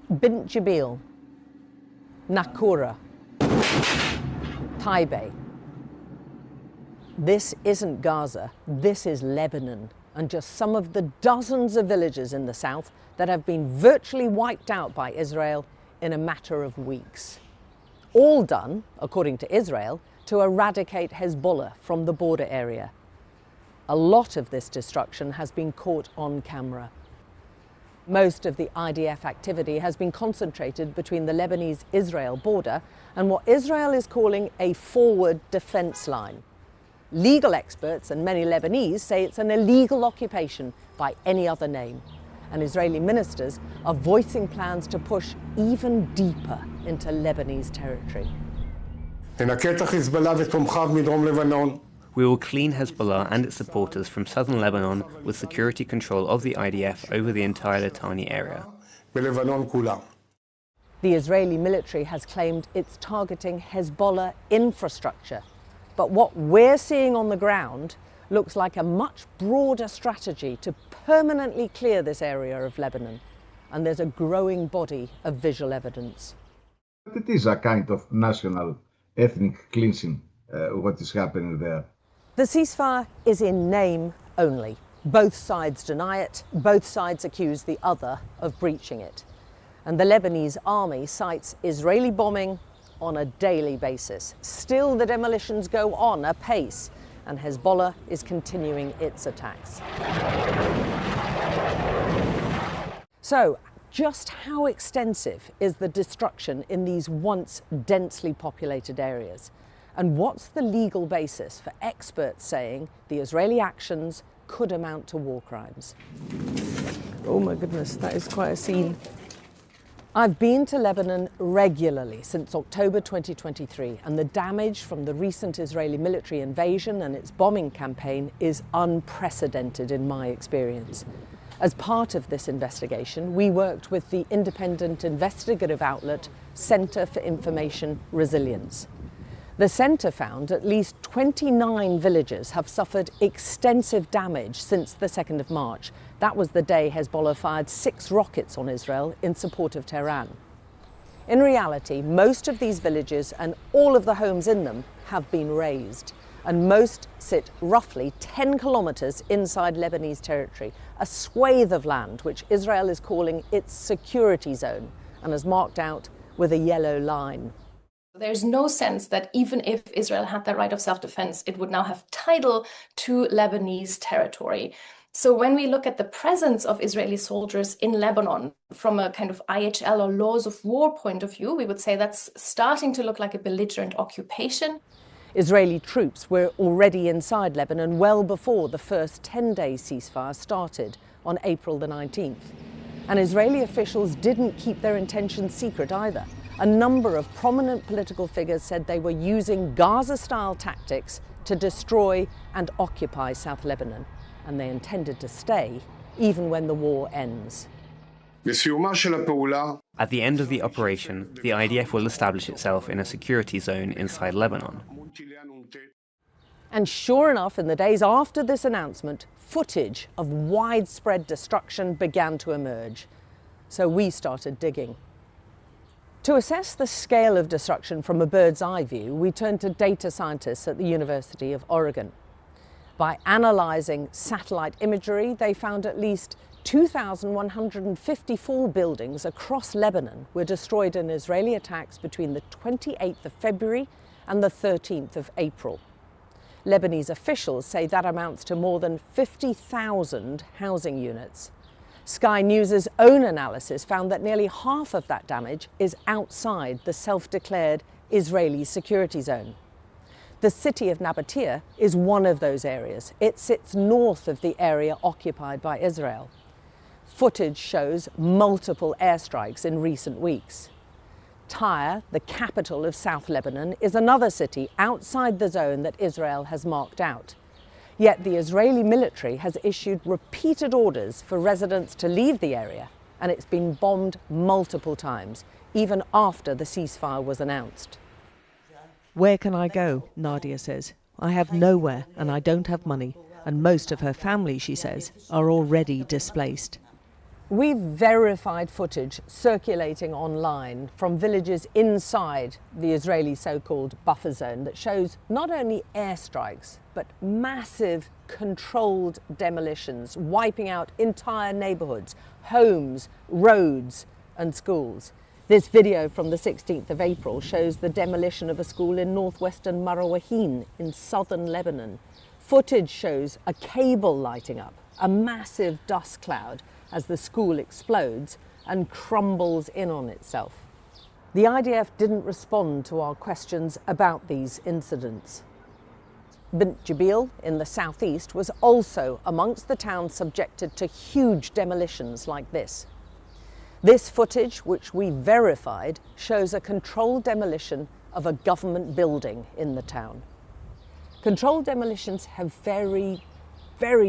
Bint Jabil, Nakura, Taipei. This isn't Gaza, this is Lebanon, and just some of the dozens of villages in the south that have been virtually wiped out by Israel in a matter of weeks. All done, according to Israel, to eradicate Hezbollah from the border area. A lot of this destruction has been caught on camera. Most of the IDF activity has been concentrated between the Lebanese-Israel border and what Israel is calling a forward defense line. Legal experts and many Lebanese say it's an illegal occupation by any other name. And Israeli ministers are voicing plans to push even deeper into Lebanese territory. We will clean Hezbollah and its supporters from southern Lebanon with security control of the IDF over the entire Litani area. The Israeli military has claimed it's targeting Hezbollah infrastructure. But what we're seeing on the ground looks like a much broader strategy to permanently clear this area of Lebanon. And there's a growing body of visual evidence. It is a kind of national ethnic cleansing, what is happening there. The ceasefire is in name only. Both sides deny it, both sides accuse the other of breaching it. And the Lebanese army cites Israeli bombing on a daily basis. Still, the demolitions go on apace, and Hezbollah is continuing its attacks. So, just how extensive is the destruction in these once densely populated areas? And what's the legal basis for experts saying the Israeli actions could amount to war crimes? Oh my goodness, that is quite a scene. I've been to Lebanon regularly since October 2023, and the damage from the recent Israeli military invasion and its bombing campaign is unprecedented in my experience. As part of this investigation, we worked with the independent investigative outlet Center for Information Resilience. The centre found at least 29 villages have suffered extensive damage since the 2nd of March. That was the day Hezbollah fired 6 rockets on Israel in support of Tehran. In reality, most of these villages and all of the homes in them have been razed, and most sit roughly 10 kilometres inside Lebanese territory, a swathe of land which Israel is calling its security zone and has marked out with a yellow line. There's no sense that even if Israel had the right of self-defense, it would now have title to Lebanese territory. So when we look at the presence of Israeli soldiers in Lebanon from a kind of IHL or laws of war point of view, we would say that's starting to look like a belligerent occupation. Israeli troops were already inside Lebanon well before the first 10-day ceasefire started on April the 19th. And Israeli officials didn't keep their intentions secret either. A number of prominent political figures said they were using Gaza-style tactics to destroy and occupy South Lebanon, and they intended to stay even when the war ends. At the end of the operation, the IDF will establish itself in a security zone inside Lebanon. And sure enough, in the days after this announcement, footage of widespread destruction began to emerge. So we started digging. To assess the scale of destruction from a bird's eye view, we turned to data scientists at the University of Oregon. By analysing satellite imagery, they found at least 2,154 buildings across Lebanon were destroyed in Israeli attacks between the 28th of February and the 13th of April. Lebanese officials say that amounts to more than 50,000 housing units. Sky News' own analysis found that nearly half of that damage is outside the self-declared Israeli security zone. The city of Nabatea is one of those areas. It sits north of the area occupied by Israel. Footage shows multiple airstrikes in recent weeks. Tyre, the capital of South Lebanon, is another city outside the zone that Israel has marked out. Yet the Israeli military has issued repeated orders for residents to leave the area, and it's been bombed multiple times, even after the ceasefire was announced. Where can I go? Nadia says. I have nowhere and I don't have money, and most of her family, she says, are already displaced. We've verified footage circulating online from villages inside the Israeli so-called buffer zone that shows not only airstrikes, but massive controlled demolitions, wiping out entire neighborhoods, homes, roads, and schools. This video from the 16th of April shows the demolition of a school in northwestern Marawahin in southern Lebanon. Footage shows a cable lighting up, a massive dust cloud as the school explodes and crumbles in on itself. The IDF didn't respond to our questions about these incidents. Bint Jabil in the southeast was also amongst the towns subjected to huge demolitions like this. This footage, which we verified, shows a controlled demolition of a government building in the town. Controlled demolitions have very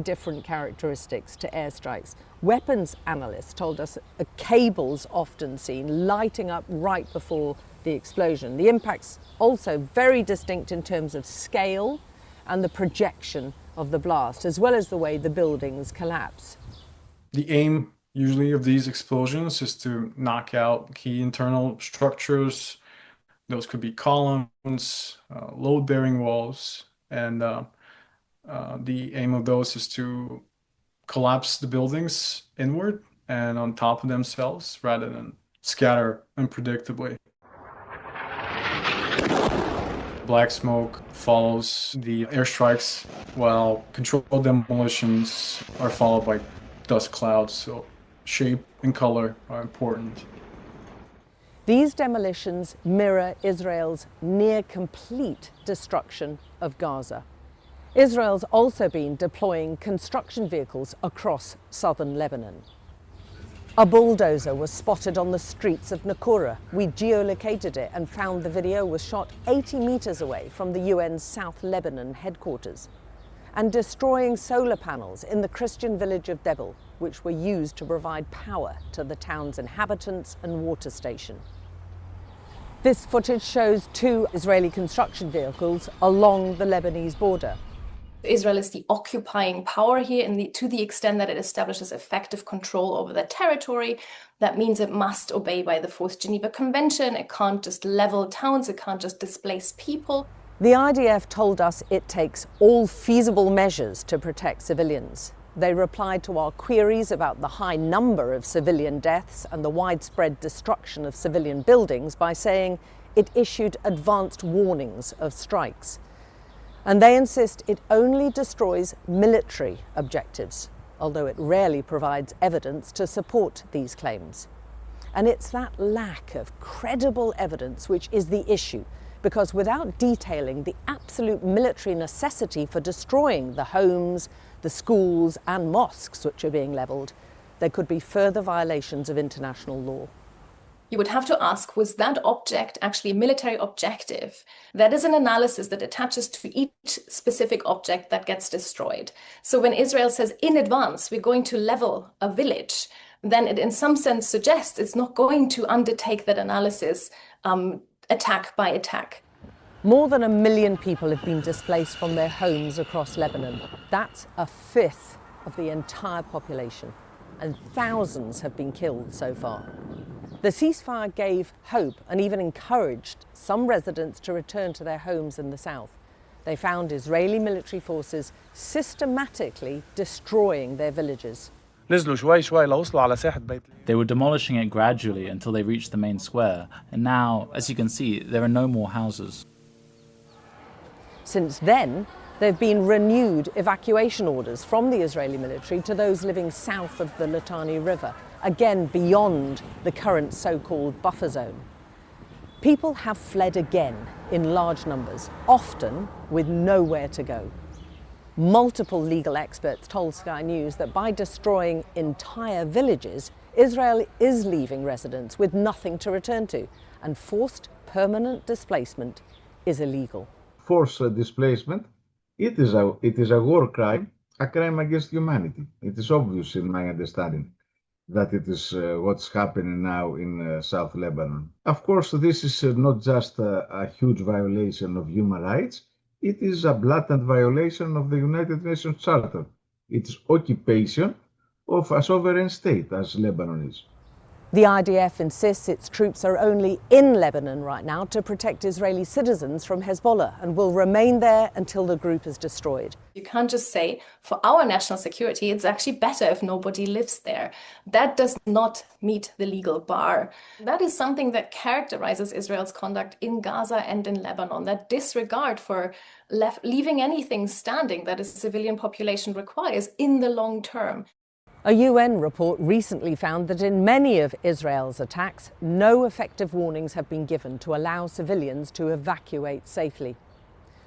different characteristics to airstrikes. Weapons analysts told us a cable's often seen lighting up right before the explosion. The impact's also very distinct in terms of scale and the projection of the blast, as well as the way the buildings collapse. The aim usually of these explosions is to knock out key internal structures. Those could be columns, load-bearing walls, and the aim of those is to collapse the buildings inward and on top of themselves rather than scatter unpredictably. Black smoke follows the airstrikes, while controlled demolitions are followed by dust clouds, so shape and color are important. These demolitions mirror Israel's near-complete destruction of Gaza. Israel's also been deploying construction vehicles across southern Lebanon. A bulldozer was spotted on the streets of Nakura. We geolocated it and found the video was shot 80 meters away from the UN's South Lebanon headquarters. And destroying solar panels in the Christian village of Debel, which were used to provide power to the town's inhabitants and water station. This footage shows 2 Israeli construction vehicles along the Lebanese border. Israel is the occupying power here to the extent that it establishes effective control over the territory. That means it must obey by the 4th Geneva Convention. It can't just level towns, it can't just displace people. The IDF told us it takes all feasible measures to protect civilians. They replied to our queries about the high number of civilian deaths and the widespread destruction of civilian buildings by saying it issued advanced warnings of strikes. And they insist it only destroys military objectives, although it rarely provides evidence to support these claims. And it's that lack of credible evidence which is the issue, because without detailing the absolute military necessity for destroying the homes, the schools and mosques which are being levelled, there could be further violations of international law. You would have to ask, was that object actually a military objective? That is an analysis that attaches to each specific object that gets destroyed. So when Israel says in advance, we're going to level a village, then it in some sense suggests it's not going to undertake that analysis attack by attack. More than 1 million people have been displaced from their homes across Lebanon. That's 1/5 of the entire population, and thousands have been killed so far. The ceasefire gave hope and even encouraged some residents to return to their homes in the south. They found Israeli military forces systematically destroying their villages. They were demolishing it gradually until they reached the main square, and now, as you can see, there are no more houses. Since then, there have been renewed evacuation orders from the Israeli military to those living south of the Litani River, again beyond the current so-called buffer zone. People have fled again in large numbers, often with nowhere to go. Multiple legal experts told Sky News that by destroying entire villages, Israel is leaving residents with nothing to return to, and forced permanent displacement is illegal. Forced displacement, it is a war crime, a crime against humanity. It is obvious in my understanding that it is what's happening now in South Lebanon. Of course, this is not just a huge violation of human rights, it is a blatant violation of the United Nations Charter. It is occupation of a sovereign state as Lebanon is. The IDF insists its troops are only in Lebanon right now to protect Israeli citizens from Hezbollah and will remain there until the group is destroyed. You can't just say, for our national security, it's actually better if nobody lives there. That does not meet the legal bar. That is something that characterizes Israel's conduct in Gaza and in Lebanon, that disregard for leaving anything standing that a civilian population requires in the long term. A UN report recently found that in many of Israel's attacks, no effective warnings have been given to allow civilians to evacuate safely.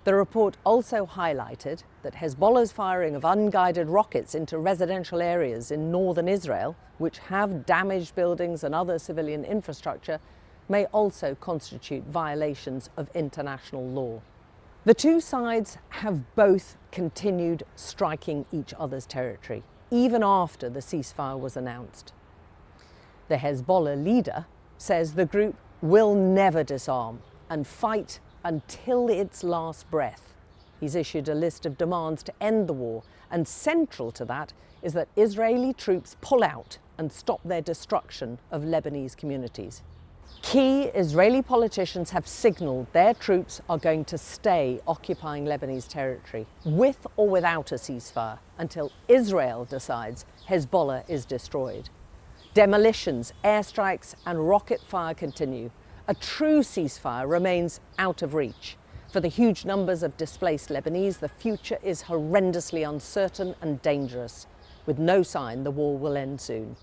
The report also highlighted that Hezbollah's firing of unguided rockets into residential areas in northern Israel, which have damaged buildings and other civilian infrastructure, may also constitute violations of international law. The two sides have both continued striking each other's territory, even after the ceasefire was announced. The Hezbollah leader says the group will never disarm and fight until its last breath. He's issued a list of demands to end the war, and central to that is that Israeli troops pull out and stop their destruction of Lebanese communities. Key Israeli politicians have signalled their troops are going to stay occupying Lebanese territory, with or without a ceasefire, until Israel decides Hezbollah is destroyed. Demolitions, airstrikes and rocket fire continue. A true ceasefire remains out of reach. For the huge numbers of displaced Lebanese, the future is horrendously uncertain and dangerous, with no sign the war will end soon.